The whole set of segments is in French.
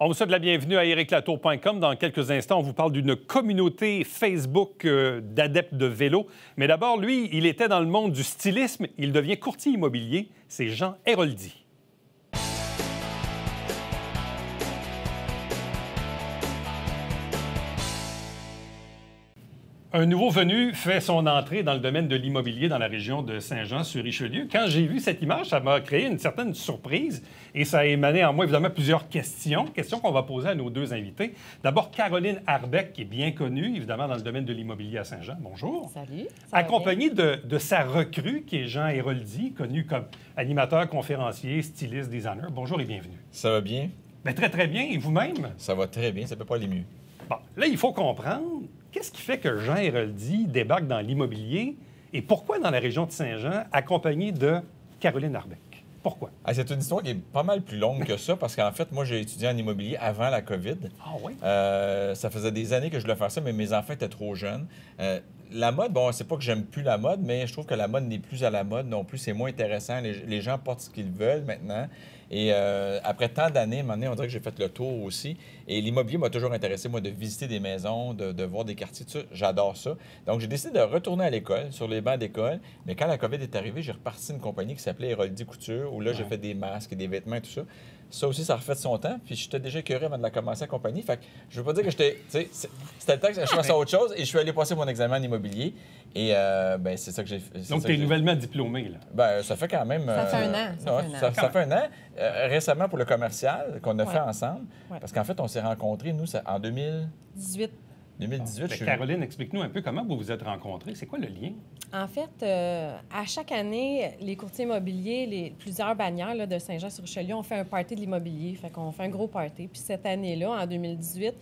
On vous souhaite la bienvenue à ericlatour.com. Dans quelques instants, on vous parle d'une communauté Facebook d'adeptes de vélo. Mais d'abord, lui, il était dans le monde du stylisme. Il devient courtier immobilier. C'est Jean Héroldi. Un nouveau venu fait son entrée dans le domaine de l'immobilier dans la région de Saint-Jean-sur-Richelieu. Quand j'ai vu cette image, ça m'a créé une certaine surprise et ça a émané en moi, évidemment, plusieurs questions qu'on va poser à nos deux invités. D'abord, Caroline Arbeck, qui est bien connue, évidemment, dans le domaine de l'immobilier à Saint-Jean. Bonjour. Salut. Accompagnée de sa recrue, qui est Jean Héroldi, connu comme animateur, conférencier, styliste, designer. Bonjour et bienvenue. Ça va bien? Bien, très, très bien. Et vous-même? Ça va très bien. Ça peut pas aller mieux. Bon, là, il faut comprendre... Qu'est-ce qui fait que Jean Héroldi débarque dans l'immobilier et pourquoi dans la région de Saint-Jean, accompagné de Caroline Arbeck? Pourquoi? C'est une histoire qui est pas mal plus longue que ça parce qu'en fait, moi, j'ai étudié en immobilier avant la COVID. Ah oui? Ça faisait des années que je voulais faire ça, mais mes enfants étaient trop jeunes. La mode, bon, c'est pas que j'aime plus la mode, mais je trouve que la mode n'est plus à la mode non plus. C'est moins intéressant. Les gens portent ce qu'ils veulent maintenant. Et après tant d'années, à un moment donné, on dirait que j'ai fait le tour aussi. Et l'immobilier m'a toujours intéressé, moi, de visiter des maisons, de voir des quartiers, tout ça. J'adore ça. Donc, j'ai décidé de retourner à l'école, sur les bancs d'école. Mais quand la COVID est arrivée, j'ai reparti une compagnie qui s'appelait Héroldi Couture, où là, j'ai fait des masques, des vêtements et tout ça. Ça aussi, ça a refait son temps. Puis j'étais déjà écœuré avant de la commencer à compagnie. Fait que je veux pas dire que j'étais... C'était le temps que je fasse autre chose. Et je suis allé passer mon examen en immobilier. Et ben c'est ça que j'ai fait. Donc, tu es nouvellement diplômé, là? Ben ça fait quand même... Ça fait un an. Ça fait un an. Récemment, pour le commercial qu'on a fait ensemble. Ouais. Parce qu'en fait, on s'est rencontrés, nous, en 2018. 18. Caroline, explique-nous un peu comment vous vous êtes rencontrés. C'est quoi le lien? En fait, à chaque année, les courtiers immobiliers, plusieurs bannières là, de Saint-Jean-sur-Richelieu, on fait un party de l'immobilier. Fait qu'on fait un gros party. Puis cette année-là, en 2018,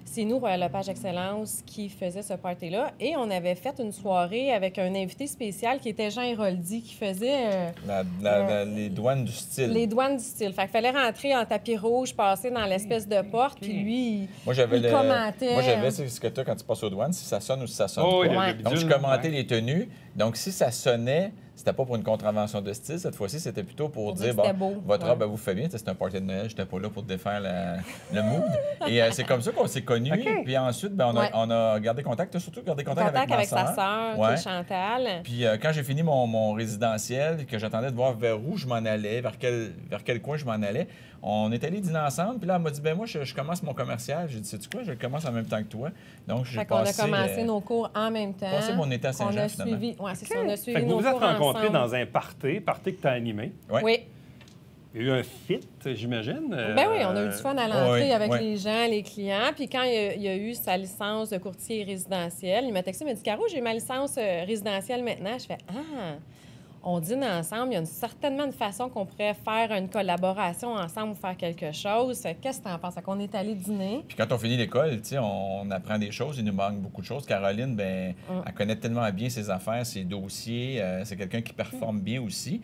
c'est nous, Royal Lepage Excellence, qui faisait ce party-là. Et on avait fait une soirée avec un invité spécial qui était Jean Héroldi, qui faisait... les douanes du style. Les douanes du style. Fait qu'il fallait rentrer en tapis rouge, passer dans l'espèce de porte, puis lui, moi, j'avais il commentait. Moi, j'avais ce que tu as quand tu passes aux douanes, si ça sonne ou si ça sonne Oh, pas. oui, Donc, je commentais les tenues. Donc, si ça sonnait, c'était pas pour une contravention de style. Cette fois-ci, c'était plutôt pour dire, votre robe, vous fait bien. C'était un party de Noël. J'étais pas là pour défaire le mood. Et c'est comme ça qu'on s'est connus. Okay. Puis ensuite, on a gardé contact. Tu as surtout gardé contact avec sa sœur, qui est Chantal. Puis quand j'ai fini mon résidentiel, que j'attendais de voir vers où je m'en allais, vers quel coin je m'en allais, on est allé dîner ensemble. Puis là, elle m'a dit, ben moi, je commence mon commercial. J'ai dit, sais-tu quoi, je le commence en même temps que toi. Donc, j'ai passé... On a commencé nos cours en même temps. Passé mon été à Saint-Jean, finalement. Oui, c'est ça, on a suivi Fait que nos vous vous êtes cours rencontrés ensemble. dans un party que tu as animé. Oui. Il y a eu un fit, j'imagine. Ben oui, on a eu du fun à l'entrée avec oui. les gens, les clients. Puis quand il a eu sa licence de courtier résidentiel, il m'a texté, il m'a dit, Caro, j'ai ma licence résidentielle maintenant. Je fais, on dîne ensemble. Il y a certainement une façon qu'on pourrait faire une collaboration ensemble ou faire quelque chose. Qu'est-ce que tu en penses? Qu'on est allé dîner. Puis quand on finit l'école, on apprend des choses. Il nous manque beaucoup de choses. Caroline, elle connaît tellement bien ses affaires, ses dossiers. C'est quelqu'un qui performe bien aussi.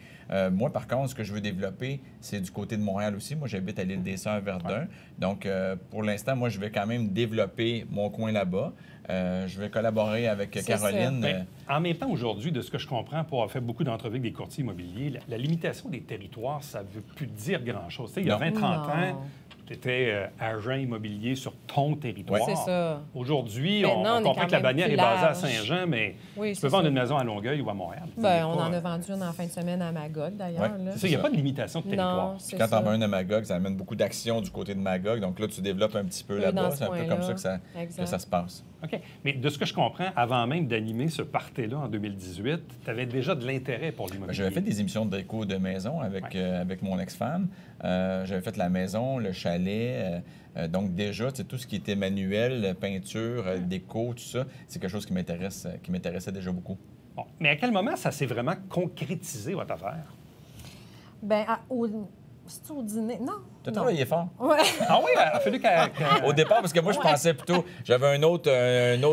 Moi, par contre, ce que je veux développer, c'est du côté de Montréal aussi. Moi, j'habite à l'île des Sœurs, Verdun. Donc, pour l'instant, moi, je vais quand même développer mon coin là-bas. Je vais collaborer avec Caroline. Ben, en même temps, aujourd'hui, de ce que je comprends, pour avoir fait beaucoup d'entrevues avec des courtiers immobiliers, la limitation des territoires, ça ne veut plus dire grand-chose. Tu sais, il y a 20-30 ans, tu étais agent immobilier sur ton territoire. C'est ça. Aujourd'hui, on comprend que la bannière est basée à Saint-Jean, mais tu peux vendre une maison à Longueuil ou à Montréal. Ben, on en a vendu une en fin de semaine à Magog, d'ailleurs. C'est ça, il n'y a pas de limitation de territoire. Non, quand tu en as une à Magog, ça amène beaucoup d'actions du côté de Magog. Donc là, tu développes un petit peu là-bas. C'est un peu comme ça que ça se passe. OK. Mais de ce que je comprends, avant même d'animer ce party-là en 2018, tu avais déjà de l'intérêt pour l'immobilier. J'avais fait des émissions de déco de maison avec mon ex-femme. J'avais fait la maison, le chalet. Donc déjà, tout ce qui était manuel, peinture, déco, tout ça, c'est quelque chose qui m'intéressait déjà beaucoup. Bon. Mais à quel moment ça s'est vraiment concrétisé, votre affaire? Bien, c'est au dîner? Non. Tu as travaillé fort. Ouais. Ah oui, il a fallu Au départ, parce que moi, je pensais plutôt... J'avais une autre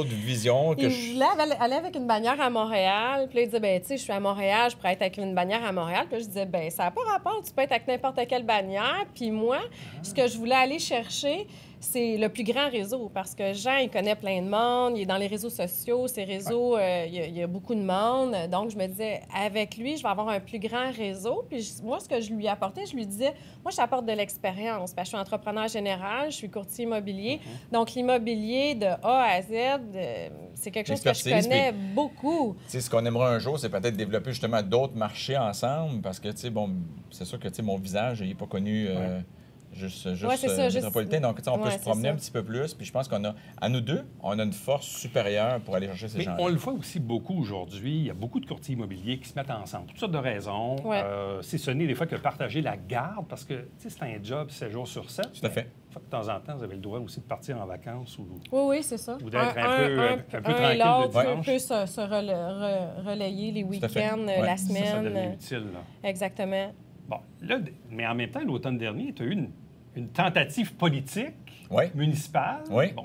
vision. Il voulait aller avec une bannière à Montréal. Puis là, il disait, ben tu sais, je suis à Montréal, je pourrais être avec une bannière à Montréal. Puis là, je disais, ben ça n'a pas rapport, tu peux être avec n'importe quelle bannière. Puis moi, ce que je voulais aller chercher, c'est le plus grand réseau parce que Jean, il connaît plein de monde, il est dans les réseaux sociaux, ces réseaux, il y a beaucoup de monde. Donc, je me disais, avec lui, je vais avoir un plus grand réseau. Puis moi, ce que je lui apportais, je lui disais, moi, je t'apporte de l'expérience. Parce que je suis entrepreneur général, je suis courtier immobilier. Donc, l'immobilier de A à Z, c'est quelque chose que je connais beaucoup. Tu sais, ce qu'on aimerait un jour, c'est peut-être développer justement d'autres marchés ensemble parce que, tu sais, bon, c'est sûr que, tu sais, mon visage, il n'est pas connu... Juste métropolitain. Donc, on peut se promener un petit peu plus. Puis je pense qu'on a, à nous deux, on a une force supérieure pour aller chercher ces gens-là. On le voit aussi beaucoup aujourd'hui. Il y a beaucoup de courtiers immobiliers qui se mettent ensemble. Toutes sortes de raisons. C'est sonné des fois que partager la garde, parce que c'est un job 7 jours sur 7. Tout à fait. De temps en temps, vous avez le droit aussi de partir en vacances. Oui, c'est ça. Ou d'être un peu tranquille l'autre le dimanche. peut se relayer les week-ends, la semaine. Ça devient utile. Là. Exactement. Bon, là, mais en même temps, l'automne dernier, tu as eu une tentative politique municipale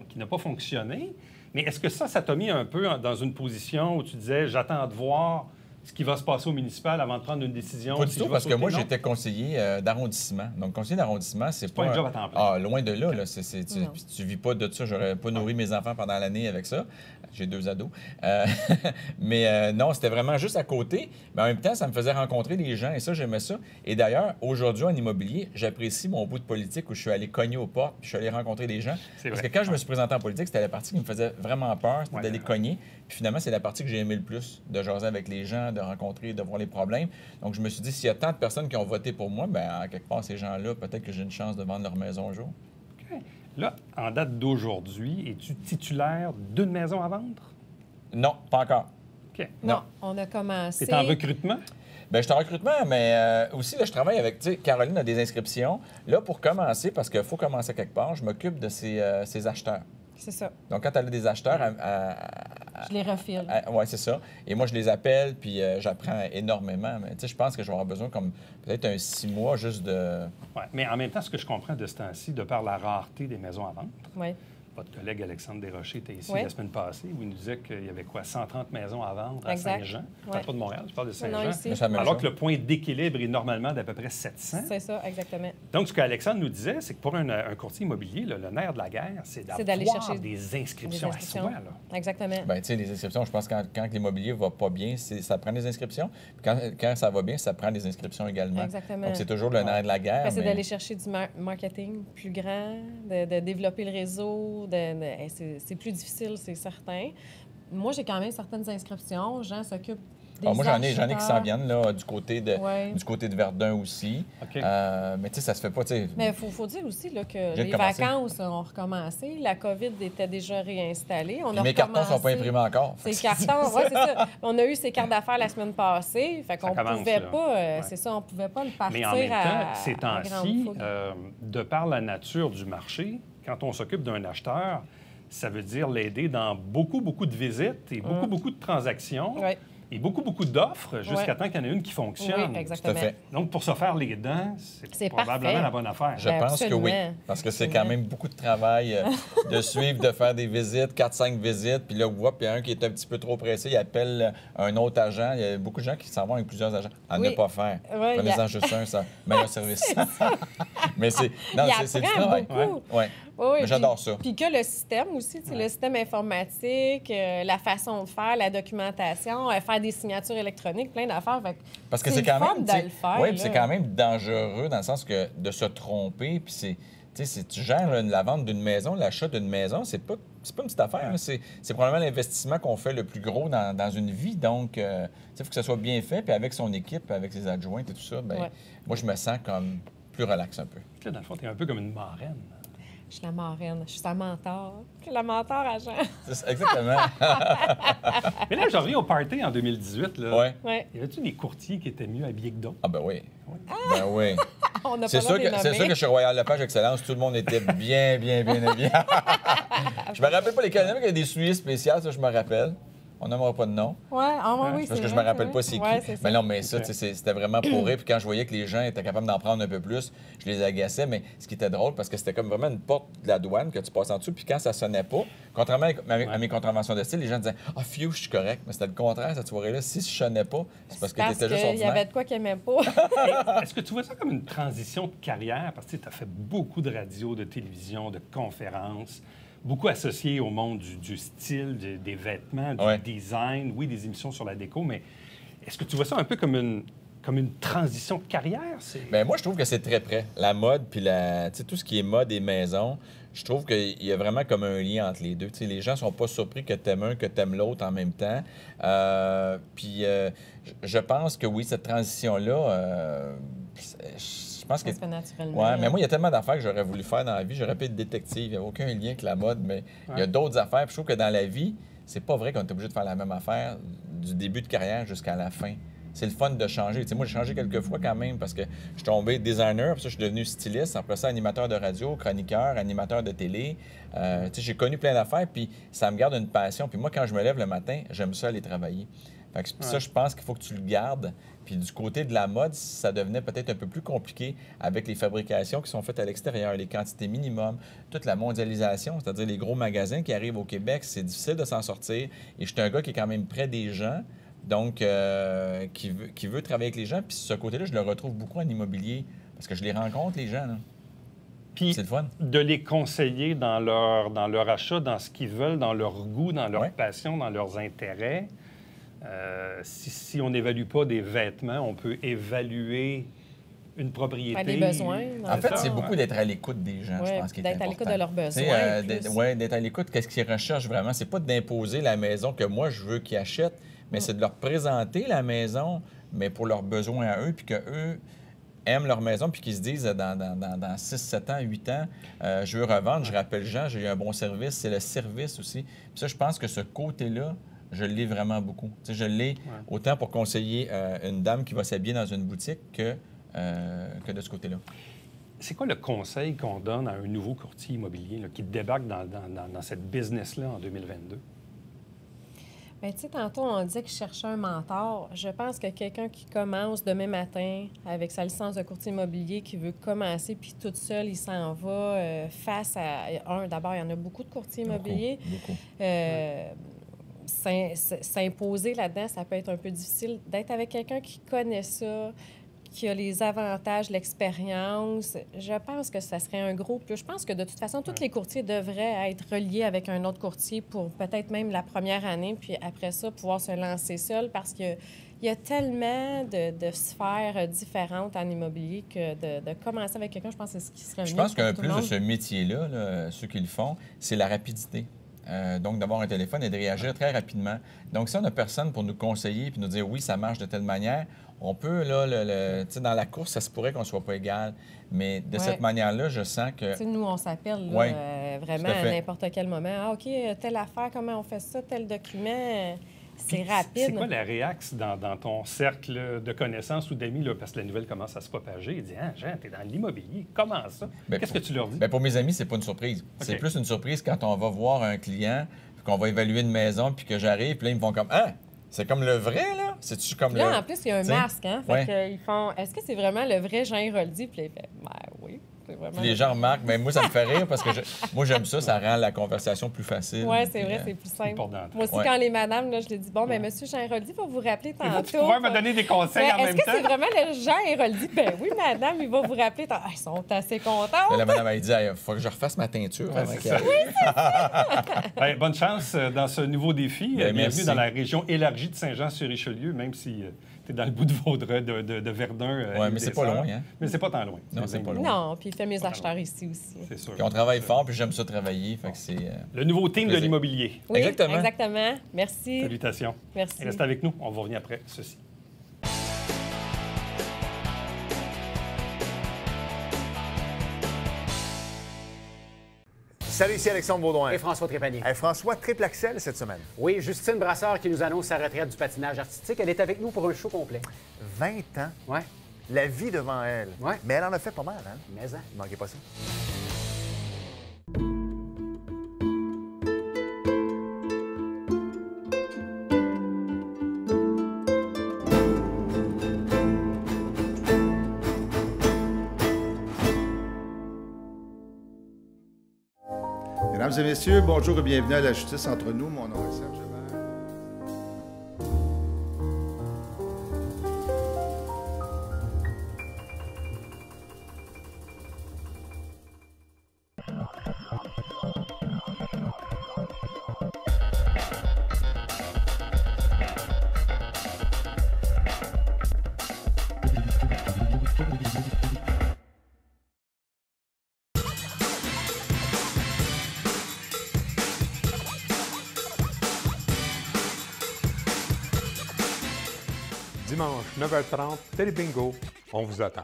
qui n'a pas fonctionné. Mais est-ce que ça t'a mis un peu dans une position où tu disais, j'attends de voir ce qui va se passer au municipal avant de prendre une décision? Pas du tout, parce que moi, j'étais conseiller d'arrondissement. Donc, conseiller d'arrondissement, c'est pas un job à temps plein. Ah, loin de là. Tu vis pas de ça. J'aurais pas nourri mes enfants pendant l'année avec ça. J'ai 2 ados. Mais non, c'était vraiment juste à côté. Mais en même temps, ça me faisait rencontrer les gens et ça, j'aimais ça. Et d'ailleurs, aujourd'hui, en immobilier, j'apprécie mon bout de politique où je suis allé cogner aux portes puis je suis allé rencontrer des gens. Parce que quand je me suis présenté en politique, c'était la partie qui me faisait vraiment peur, c'était d'aller cogner. Puis finalement, c'est la partie que j'ai aimé le plus, de jaser avec les gens, de rencontrer, de voir les problèmes. Donc, je me suis dit, s'il y a tant de personnes qui ont voté pour moi, bien, à quelque part, ces gens-là, peut-être que j'ai une chance de vendre leur maison un jour. OK. Là, en date d'aujourd'hui, es-tu titulaire d'une maison à vendre? Non, pas encore. OK. Non, on a commencé... C'est en recrutement? Bien, je suis en recrutement, mais aussi, là, je travaille avec, tu sais, Caroline a des inscriptions. Là, pour commencer, parce qu'il faut commencer quelque part, je m'occupe de ces acheteurs. C'est ça. Donc, quand elle a des acheteurs... je les refile. Oui, c'est ça. Et moi, je les appelle, puis j'apprends énormément. Mais tu sais, je pense que je vais avoir besoin comme peut-être un 6 mois juste de... Oui, mais en même temps, ce que je comprends de ce temps-ci, de par la rareté des maisons à vendre, votre collègue Alexandre Desrochers était ici la semaine passée où il nous disait qu'il y avait 130 maisons à vendre à Saint-Jean. Je parle pas de Montréal, je parle de Saint-Jean. Alors que le point d'équilibre est normalement d'à peu près 700. C'est ça, exactement. Donc, ce qu'Alexandre nous disait, c'est que pour un courtier immobilier, le nerf de la guerre, c'est d'aller chercher des inscriptions à soi. Là. Exactement. Bien, tu sais, les inscriptions, je pense que quand l'immobilier va pas bien, ça prend des inscriptions. Puis quand ça va bien, ça prend des inscriptions également. Exactement. Donc, c'est toujours le nerf de la guerre. C'est d'aller chercher du marketing plus grand, de développer le réseau, c'est plus difficile, c'est certain. Moi, j'ai quand même certaines inscriptions. Jean s'occupe des moi, j'en ai qui s'en viennent là, du côté de Verdun aussi. Okay. Mais tu sais, ça se fait pas. Mais il faut dire aussi là, que les vacances ont recommencé. La COVID était déjà réinstallée. Mes cartons ne sont pas imprimés encore. Ces cartons, oui, c'est ça. On a eu ces cartes d'affaires la semaine passée. Fait qu'on pouvait pas, c'est ça, on pouvait pas le partir. Mais en même temps, ces temps-ci, de par la nature du marché, quand on s'occupe d'un acheteur, ça veut dire l'aider dans beaucoup de visites et beaucoup de transactions et beaucoup d'offres jusqu'à temps qu'il y en ait une qui fonctionne. Oui, exactement. Tout à fait. Donc, pour se faire les dents, c'est probablement la bonne affaire. Je pense que oui, parce que c'est quand même beaucoup de travail de suivre, de faire des visites, 4-5 visites, puis là, il y a un qui est un petit peu trop pressé, il appelle un autre agent. Il y a beaucoup de gens qui s'en vont avec plusieurs agents. À ne pas faire. Prenez-en juste un, ça meilleur service. Mais c'est du travail. Oui, mais j'adore ça. Puis que le système aussi, le système informatique, la façon de faire, la documentation, faire des signatures électroniques, plein d'affaires. Parce que c'est quand même, de le faire. Oui, puis c'est quand même dangereux dans le sens que de se tromper, puis si tu gères la vente d'une maison, l'achat d'une maison, c'est pas une petite affaire. C'est probablement l'investissement qu'on fait le plus gros dans une vie. Donc, il faut que ça soit bien fait, puis avec son équipe, avec ses adjointes et tout ça, moi, je me sens comme plus relax un peu. Là, dans le fond, tu es un peu comme une marraine. Je suis la marraine, je suis sa mentor. Je suis la mentor à Jean. Exactement. Mais là, j'en reviens au party en 2018. Là. Oui. Y avait-tu des courtiers qui étaient mieux habillés que d'autres? Ah, ben oui. Ben oui. C'est sûr que chez Royal Lepage Excellence, tout le monde était bien habillé. Je me rappelle pas lesquels, il y a des souliers spéciaux, ça, je me rappelle. On n'aimera pas de nom. Oui, oui, Parce que je me rappelle pas c'est qui. Ouais, Mais non, mais ça, c'était vraiment pour rire. Puis quand je voyais que les gens étaient capables d'en prendre un peu plus, je les agaçais. Mais ce qui était drôle, parce que c'était comme vraiment une porte de la douane que tu passes en dessous. Puis quand ça sonnait pas, contrairement à mes contraventions de style, les gens disaient « Ah, phew, je suis correct. » Mais c'était le contraire, cette soirée-là. Si je sonnais pas, c'est parce que tu étais juste ordinaire. Il y avait de quoi qu'ils n'aimaient pas. Est-ce que tu vois ça comme une transition de carrière? Parce que tu as fait beaucoup de radio, de télévision, de conférences, beaucoup associé au monde du style, des vêtements, du design, oui, des émissions sur la déco, mais est-ce que tu vois ça un peu comme une transition de carrière? Bien, moi, je trouve que c'est très près. La mode, puis tout ce qui est mode et maison, je trouve qu'il y a vraiment comme un lien entre les deux. T'sais, les gens sont pas surpris que t'aimes un, que t'aimes l'autre en même temps. Je pense que oui, cette transition-là, je pense que... Ça se fait naturellement. Oui, mais moi, il y a tellement d'affaires que j'aurais voulu faire dans la vie. J'aurais pu être détective. Il n'y a aucun lien avec la mode, mais il y a d'autres affaires. Puis je trouve que dans la vie, c'est pas vrai qu'on est obligé de faire la même affaire du début de carrière jusqu'à la fin. C'est le fun de changer. Moi, j'ai changé quelques fois quand même parce que je suis tombé designer, puis ça, je suis devenu styliste. Après ça, animateur de radio, chroniqueur, animateur de télé. J'ai connu plein d'affaires, puis ça me garde une passion. Puis moi, quand je me lève le matin, j'aime ça aller travailler. Fait que ça, je pense qu'il faut que tu le gardes. Puis du côté de la mode, ça devenait peut-être un peu plus compliqué avec les fabrications qui sont faites à l'extérieur, les quantités minimum, toute la mondialisation, c'est-à-dire les gros magasins qui arrivent au Québec, c'est difficile de s'en sortir. Et je suis un gars qui est quand même près des gens, donc qui veut travailler avec les gens. Puis ce côté-là, je le retrouve beaucoup en immobilier parce que je les rencontre, les gens. Là. Puis c'est le fun. De les conseiller dans leur achat, dans ce qu'ils veulent, dans leur goût, dans leur passion, dans leurs intérêts. Si on n'évalue pas des vêtements, on peut évaluer une propriété. Des besoins. En fait, c'est beaucoup d'être à l'écoute des gens, je pense, qui est important. D'être à l'écoute de leurs besoins. Oui, d'être à l'écoute. Qu'est-ce qu'ils recherchent vraiment? C'est pas d'imposer la maison que moi, je veux qu'ils achètent, mais c'est de leur présenter la maison, mais pour leurs besoins à eux, puis qu'eux aiment leur maison, puis qu'ils se disent dans 6, 7 ans, 8 ans, je veux revendre, je rappelle Jean, j'ai eu un bon service. C'est le service aussi. Puis ça, je pense que ce côté-là, je l'ai vraiment beaucoup. T'sais, je l'ai autant pour conseiller une dame qui va s'habiller dans une boutique que de ce côté-là. C'est quoi le conseil qu'on donne à un nouveau courtier immobilier là, qui débarque dans cette business-là en 2022? Bien, tu sais, tantôt, on disait que je cherchais un mentor. Je pense que quelqu'un qui commence demain matin avec sa licence de courtier immobilier, qui veut commencer, puis toute seule, il s'en va face à... D'abord, il y en a beaucoup de courtiers immobiliers. Beaucoup. S'imposer là-dedans, ça peut être un peu difficile. D'être avec quelqu'un qui connaît ça, qui a les avantages, l'expérience, je pense que ça serait un gros plus. Je pense que de toute façon, tous les courtiers devraient être reliés avec un autre courtier pour peut-être même la première année, puis après ça, pouvoir se lancer seul parce qu'il y a tellement de sphères différentes en immobilier que de commencer avec quelqu'un, je pense que c'est ce qui serait mieux. Je pense qu'un plus monde. de ce métier-là, là, ceux qui le font, c'est la rapidité. Donc, d'avoir un téléphone et de réagir très rapidement. Donc, si on n'a personne pour nous conseiller puis nous dire oui, ça marche de telle manière, on peut, là, dans la course, ça se pourrait qu'on ne soit pas égal. Mais de cette manière-là, je sens que... T'sais, nous, on s'appelle vraiment à n'importe quel moment. Ah, OK, telle affaire, comment on fait ça, tel document... C'est rapide. C'est quoi la réaction dans ton cercle de connaissances ou d'amis, là, parce que la nouvelle commence à se propager? Ils disent « Ah, Jean, t'es dans l'immobilier, comment ça? » Qu'est-ce que tu leur dis? Bien, pour mes amis, c'est pas une surprise. Okay. C'est plus une surprise quand on va voir un client, puis qu'on va évaluer une maison, puis que j'arrive, puis là, ils me font comme « Ah, c'est comme le vrai, là? C'est-tu comme là, le... » en plus, il y a un masque, hein? Fait qu'ils font « Est-ce que c'est vraiment le vrai Jean Héroldi? » Puis là, il fait « Ben oui. » Puis les gens remarquent, mais moi, ça me fait rire parce que moi, j'aime ça, ça rend la conversation plus facile. Oui, c'est vrai, c'est plus simple. Moi aussi, quand les madames, là, je les dis, bon, bien, monsieur Jean Héroldi va vous rappeler tantôt. Tu pourrais me donner des conseils en même temps. Est-ce que c'est vraiment le Jean Héroldi? Ben oui, madame, il va vous rappeler. Ils sont assez contents. La madame, elle dit, il faut que je refasse ma teinture avant qu'elle arrive. Bonne chance dans ce nouveau défi. Bienvenue dans la région élargie de Saint-Jean-sur-Richelieu, même si... dans le bout de Vaudreuil, de Verdun. Oui, mais c'est pas loin, hein? Mais c'est pas tant loin. Non, c'est pas loin. Non, puis il fait mes acheteurs ici aussi. C'est sûr. Puis on travaille fort, puis j'aime ça travailler, fait que c'est... Le nouveau team de l'immobilier. Oui, exactement. Merci. Salutations. Merci. Restez avec nous, on va revenir après ceci. Salut, ici Alexandre Baudouin. Et François Trépanier. François, triple Axel cette semaine. Oui, Justine Brasseur qui nous annonce sa retraite du patinage artistique. Elle est avec nous pour un show complet. 20 ans. Ouais. La vie devant elle. Ouais. Mais elle en a fait pas mal, hein? Mais hein. Ne manquez pas ça. Mesdames et messieurs, bonjour et bienvenue à La Justice entre nous. Mon nom est Serge Hébert. Dimanche, 9h30, Télé Bingo, on vous attend.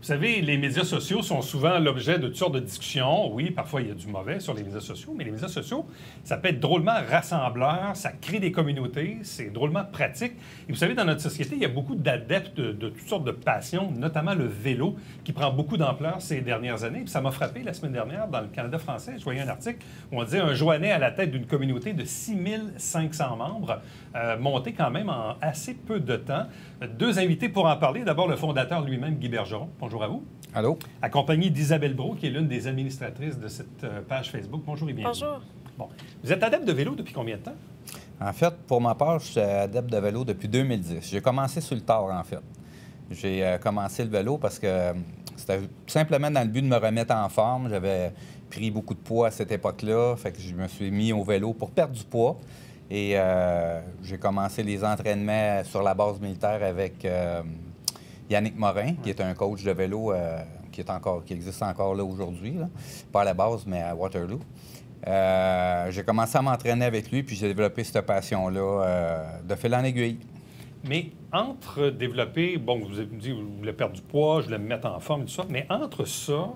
Vous savez, les médias sociaux sont souvent l'objet de toutes sortes de discussions. Oui, parfois, il y a du mauvais sur les médias sociaux, mais les médias sociaux, ça peut être drôlement rassembleur, ça crée des communautés, c'est drôlement pratique. Et vous savez, dans notre société, il y a beaucoup d'adeptes de toutes sortes de passions, notamment le vélo, qui prend beaucoup d'ampleur ces dernières années. Puis ça m'a frappé la semaine dernière, dans le Canada français, je voyais un article où on disait un Joannais à la tête d'une communauté de 6500 membres, monté quand même en assez peu de temps. Deux invités pour en parler. D'abord, le fondateur lui-même, Guy Bergeron. Bonjour à vous. Allô? Accompagné d'Isabelle Brault, qui est l'une des administratrices de cette page Facebook. Bonjour et bienvenue. Bonjour. Bon. Vous êtes adepte de vélo depuis combien de temps? En fait, pour ma part, je suis adepte de vélo depuis 2010. J'ai commencé sur le tard, en fait. J'ai commencé le vélo parce que c'était simplement dans le but de me remettre en forme. J'avais pris beaucoup de poids à cette époque-là, fait que je me suis mis au vélo pour perdre du poids. Et j'ai commencé les entraînements sur la base militaire avec Yannick Morin, qui est un coach de vélo qui existe encore là aujourd'hui, là. Pas à la base, mais à Waterloo. J'ai commencé à m'entraîner avec lui, puis j'ai développé cette passion-là de fil en aiguille. Mais entre développer, bon, vous avez dit, vous voulez perdre du poids, je voulais me mettre en forme et tout ça, mais entre ça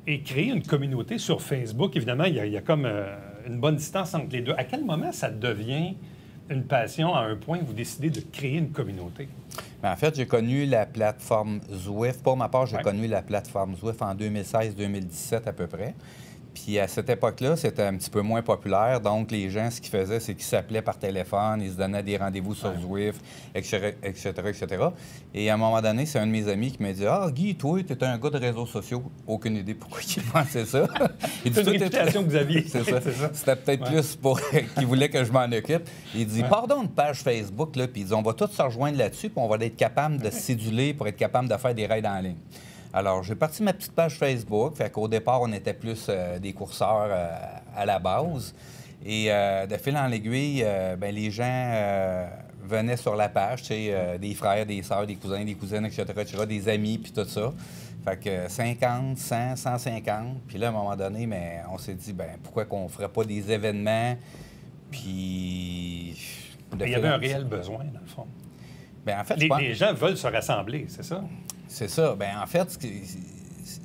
et créer une communauté sur Facebook, évidemment, il y a comme une bonne distance entre les deux. À quel moment ça devient une passion à un point où vous décidez de créer une communauté? Bien, en fait, j'ai connu la plateforme Zwift. Pour ma part, j'ai connu la plateforme Zwift en 2016-2017 à peu près. Puis à cette époque-là, c'était un petit peu moins populaire. Donc, les gens, ce qu'ils faisaient, c'est qu'ils s'appelaient par téléphone, ils se donnaient des rendez-vous sur Zwift, etc., etc. Et à un moment donné, c'est un de mes amis qui m'a dit « Ah, Guy, toi, tu es un gars de réseaux sociaux. » Aucune idée pourquoi il pensait ça. C'est une réputation que vous aviez. C'est ça. C'était peut-être plus pour qu'il voulait que je m'en occupe. Il dit « Pardon, une page Facebook. » Puis il dit « On va tous se rejoindre là-dessus, puis on va être capable de céduler pour être capable de faire des raids en ligne. » Alors, j'ai parti ma petite page Facebook. Fait qu'au départ, on était plus des courseurs à la base. Et de fil en aiguille, bien, les gens venaient sur la page, tu sais, des frères, des sœurs, des cousins, des cousines, etc., des amis, puis tout ça. Fait que 50, 100, 150. Puis là, à un moment donné, mais on s'est dit, bien, pourquoi qu'on ne ferait pas des événements? Puis... Il y avait un réel besoin, dans le fond. Bien, en fait, les gens veulent se rassembler, c'est ça? C'est ça. Bien, en fait,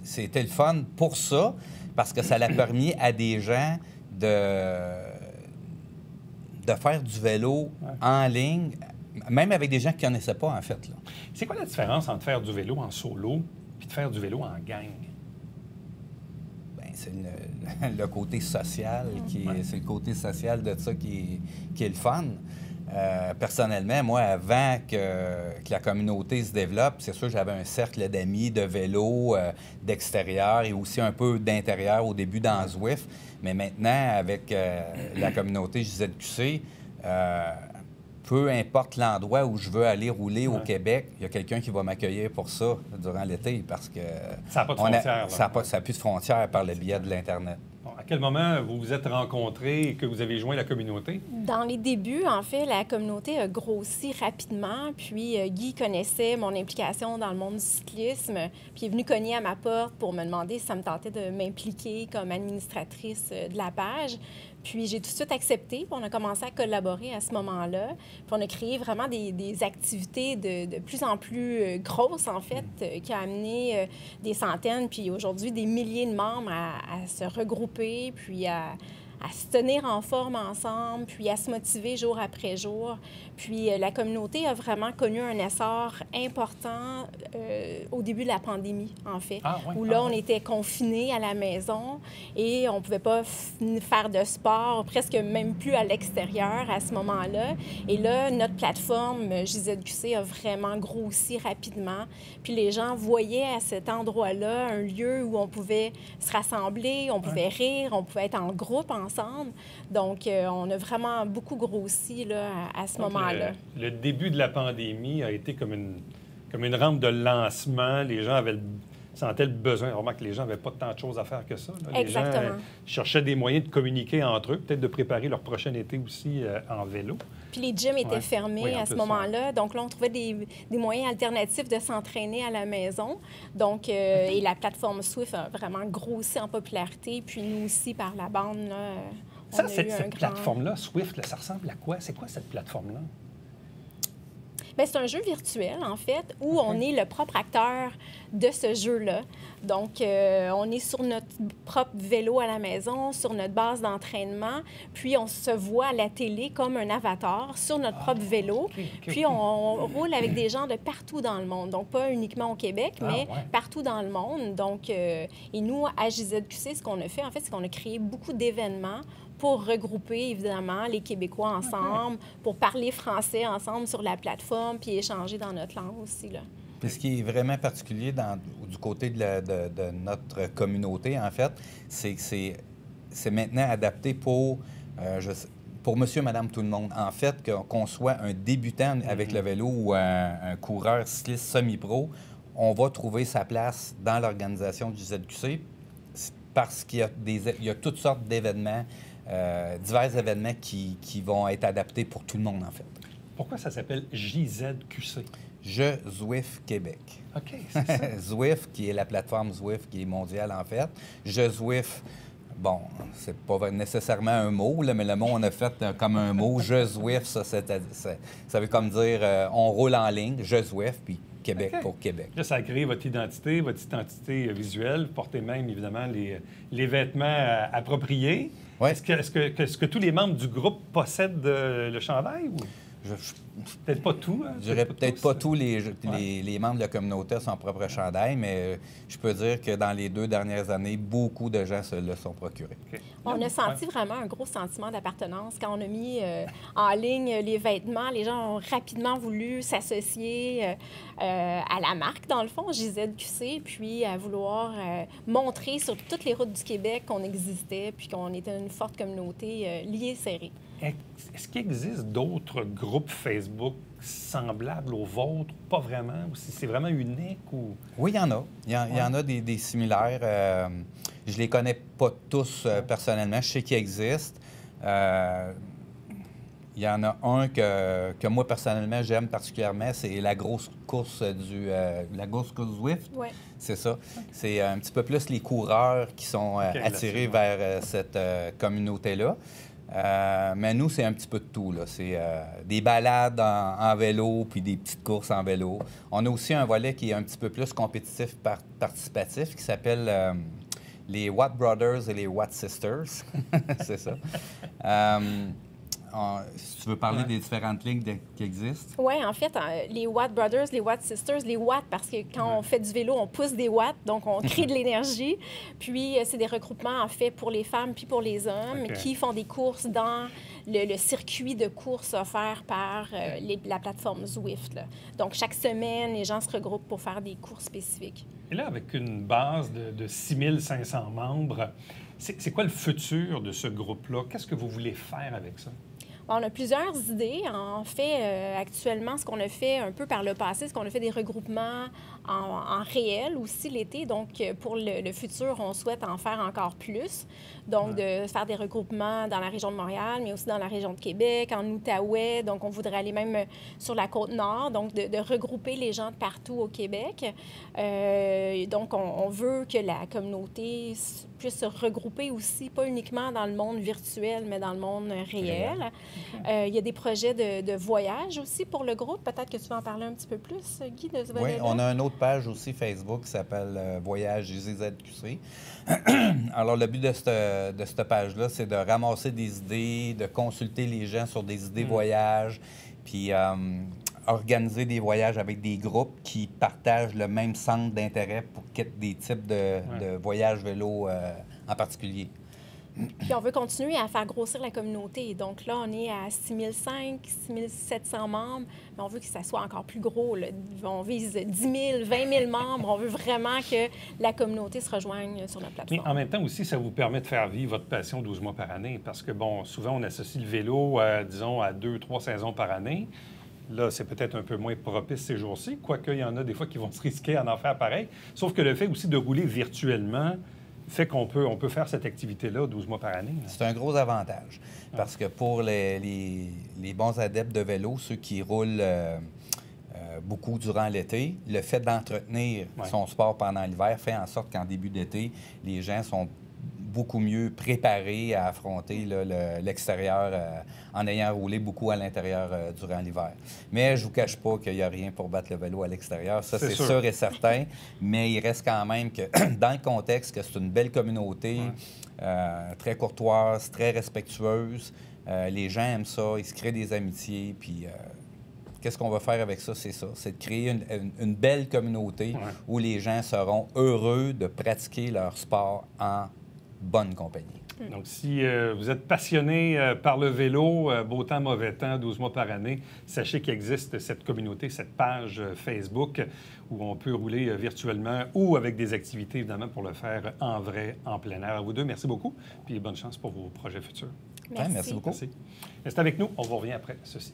c'était le fun pour ça, parce que ça l'a permis à des gens de faire du vélo en ligne, même avec des gens qui ne connaissaient pas, en fait. Là. C'est quoi la différence entre faire du vélo en solo et de faire du vélo en gang? Bien, c'est le côté social, c'est le côté social de ça qui est le fun. Personnellement, moi, avant que la communauté se développe, c'est sûr que j'avais un cercle d'amis de vélo, d'extérieur et aussi un peu d'intérieur au début dans Zwift. Mais maintenant, avec la communauté JZQC, peu importe l'endroit où je veux aller rouler au Québec, il y a quelqu'un qui va m'accueillir pour ça durant l'été parce que... Ça n'a pas de frontières. Ça n'a plus de frontières par le biais de l'Internet. Bon, à quel moment vous vous êtes rencontrés et que vous avez joint la communauté? Dans les débuts, en fait, la communauté a grossi rapidement. Puis Guy connaissait mon implication dans le monde du cyclisme. Puis il est venu cogner à ma porte pour me demander si ça me tentait de m'impliquer comme administratrice de la page. Puis j'ai tout de suite accepté, puis on a commencé à collaborer à ce moment-là. Puis on a créé vraiment des activités de plus en plus grosses, en fait, qui a amené des centaines, puis aujourd'hui des milliers de membres à se regrouper, puis à se tenir en forme ensemble, puis à se motiver jour après jour. Puis la communauté a vraiment connu un essor important au début de la pandémie, en fait, où là, on était confinés à la maison et on ne pouvait pas faire de sport, presque même plus à l'extérieur à ce moment-là. Et là, notre plateforme JZQC a vraiment grossi rapidement. Puis les gens voyaient à cet endroit-là un lieu où on pouvait se rassembler, on pouvait rire, on pouvait être en groupe ensemble. Donc, on a vraiment beaucoup grossi là, à ce moment-là. Le début de la pandémie a été comme une rampe de lancement. Les gens sentaient le besoin. On remarque que les gens n'avaient pas tant de choses à faire que ça. Là. Les gens cherchaient des moyens de communiquer entre eux, peut-être de préparer leur prochain été aussi en vélo. Puis les gyms étaient fermés à ce moment-là. Donc là, on trouvait des moyens alternatifs de s'entraîner à la maison. Donc, et la plateforme Zwift a vraiment grossi en popularité. Puis nous aussi, par la bande, là, cette plateforme-là, Zwift, là, ça ressemble à quoi? C'est quoi cette plateforme-là? Bien, c'est un jeu virtuel, en fait, où on est le propre acteur de ce jeu-là. Donc, on est sur notre propre vélo à la maison, sur notre base d'entraînement, puis on se voit à la télé comme un avatar sur notre propre vélo. Puis on roule avec des gens de partout dans le monde. Donc, pas uniquement au Québec, mais partout dans le monde. Donc, et nous, à JZQC, ce qu'on a fait, en fait, c'est qu'on a créé beaucoup d'événements pour regrouper, évidemment, les Québécois ensemble, pour parler français ensemble sur la plateforme, puis échanger dans notre langue aussi, là. Puis ce qui est vraiment particulier du côté de notre communauté, en fait, c'est que c'est maintenant adapté pour monsieur, madame, tout le monde. En fait, qu'on soit un débutant avec le vélo ou un coureur cycliste semi-pro, on va trouver sa place dans l'organisation du JZQC parce qu'il y a toutes sortes d'événements, divers événements qui vont être adaptés pour tout le monde, en fait. Pourquoi ça s'appelle JZQC? Zwift Québec. OK, c'est ça. Zwift, qui est la plateforme Zwift, qui est mondiale, en fait. Zwift, bon, c'est pas nécessairement un mot, là, mais le mot, on a fait comme un mot. Zwift, ça veut comme dire on roule en ligne. Zwift, puis Québec pour Québec. Là, ça a créé votre identité visuelle. Vous portez même, évidemment, les vêtements appropriés. Ouais. Est-ce que tous les membres du groupe possèdent le chandail? Ou... Peut-être pas tout. Hein? Je dirais peut-être pas tous les membres de la communauté ont son propre chandail, mais je peux dire que dans les 2 dernières années, beaucoup de gens se le sont procurés. Okay. On a senti vraiment un gros sentiment d'appartenance. Quand on a mis en ligne les vêtements, les gens ont rapidement voulu s'associer à la marque, dans le fond, JZQC, puis à vouloir montrer sur toutes les routes du Québec qu'on existait, puis qu'on était une forte communauté liée, serrée. Est-ce qu'il existe d'autres groupes Facebook semblables aux vôtres? Pas vraiment? Ou si c'est vraiment unique? Ou... Oui, il y en a. Il y en a des similaires. Je les connais pas tous personnellement. Je sais qu'ils existent. Il y en a un que moi, personnellement, j'aime particulièrement. C'est la grosse course la grosse course Zwift. Ouais. C'est ça. C'est un petit peu plus les coureurs qui sont attirés vers cette communauté-là. Mais nous, c'est un petit peu de tout, là. C'est des balades en vélo, puis des petites courses en vélo. On a aussi un volet qui est un petit peu plus compétitif participatif, qui s'appelle les Watt Brothers et les Watt Sisters. C'est ça. Si tu veux parler des différentes lignes qui existent. Oui, en fait, les Watt Brothers, les Watt Sisters, les watts, parce que quand on fait du vélo, on pousse des watts, donc on crée de l'énergie. Puis, c'est des regroupements, en fait, pour les femmes puis pour les hommes qui font des courses dans le circuit de courses offert par la plateforme Zwift, là. Donc, chaque semaine, les gens se regroupent pour faire des courses spécifiques. Et là, avec une base de 6500 membres, c'est quoi le futur de ce groupe-là? Qu'est-ce que vous voulez faire avec ça? On a plusieurs idées. En fait, actuellement, ce qu'on a fait un peu par le passé, c'est qu'on a fait des regroupements en réel aussi l'été. Donc, pour le futur, on souhaite en faire encore plus. Donc, de faire des regroupements dans la région de Montréal, mais aussi dans la région de Québec, en Outaouais. Donc, on voudrait aller même sur la Côte-Nord, donc de regrouper les gens de partout au Québec. Donc, on veut que la communauté puisse se regrouper aussi, pas uniquement dans le monde virtuel, mais dans le monde réel. Il y a des projets de voyage aussi pour le groupe. Peut-être que tu vas en parler un petit peu plus, Guy, de ce volet-là. Oui, on a un autre autre page aussi Facebook qui s'appelle Voyage IZQC. Alors, le but de cette page-là, c'est de ramasser des idées, de consulter les gens sur des idées voyages, puis organiser des voyages avec des groupes qui partagent le même centre d'intérêt pour des types de voyages vélo en particulier. Puis on veut continuer à faire grossir la communauté. Donc là, on est à 6500, 6700 membres, mais on veut que ça soit encore plus gros, là. On vise 10 000, 20 000 membres. On veut vraiment que la communauté se rejoigne sur notre plateforme. Mais en même temps aussi, ça vous permet de faire vivre votre passion 12 mois par année. Parce que, bon, souvent, on associe le vélo, disons, à 2-3 saisons par année. Là, c'est peut-être un peu moins propice ces jours-ci, quoique il y en a des fois qui vont se risquer à en faire pareil. Sauf que le fait aussi de rouler virtuellement fait qu'on peut faire cette activité-là 12 mois par année. C'est un gros avantage. Parce que pour les bons adeptes de vélo, ceux qui roulent beaucoup durant l'été, le fait d'entretenir son sport pendant l'hiver fait en sorte qu'en début d'été, les gens sont beaucoup mieux préparés à affronter l'extérieur en ayant roulé beaucoup à l'intérieur durant l'hiver. Mais je ne vous cache pas qu'il n'y a rien pour battre le vélo à l'extérieur. Ça, c'est sûr et certain. Mais il reste quand même que, dans le contexte que c'est une belle communauté, très courtoise, très respectueuse, les gens aiment ça, ils se créent des amitiés, puis... Qu'est-ce qu'on va faire avec ça? C'est ça. C'est de créer une belle communauté où les gens seront heureux de pratiquer leur sport en bonne compagnie. Donc, si vous êtes passionné par le vélo, beau temps, mauvais temps, 12 mois par année, sachez qu'il existe cette communauté, cette page Facebook où on peut rouler virtuellement ou avec des activités, évidemment, pour le faire en vrai, en plein air. À vous deux, merci beaucoup. Puis bonne chance pour vos projets futurs. Merci. Merci beaucoup. Merci. Restez avec nous. On vous revient après ceci.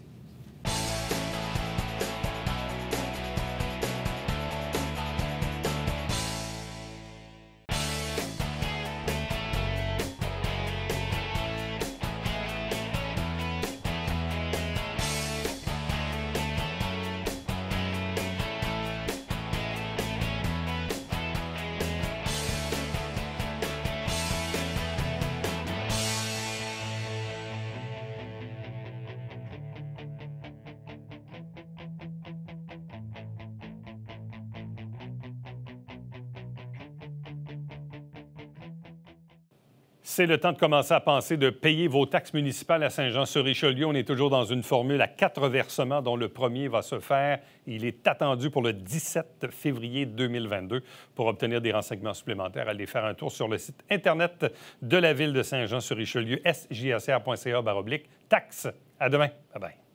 C'est le temps de commencer à penser de payer vos taxes municipales à Saint-Jean-sur-Richelieu. On est toujours dans une formule à 4 versements dont le premier va se faire. Il est attendu pour le 17 février 2022. Pour obtenir des renseignements supplémentaires, allez faire un tour sur le site Internet de la Ville de Saint-Jean-sur-Richelieu, sjacr.ca/taxes. À demain. Bye-bye.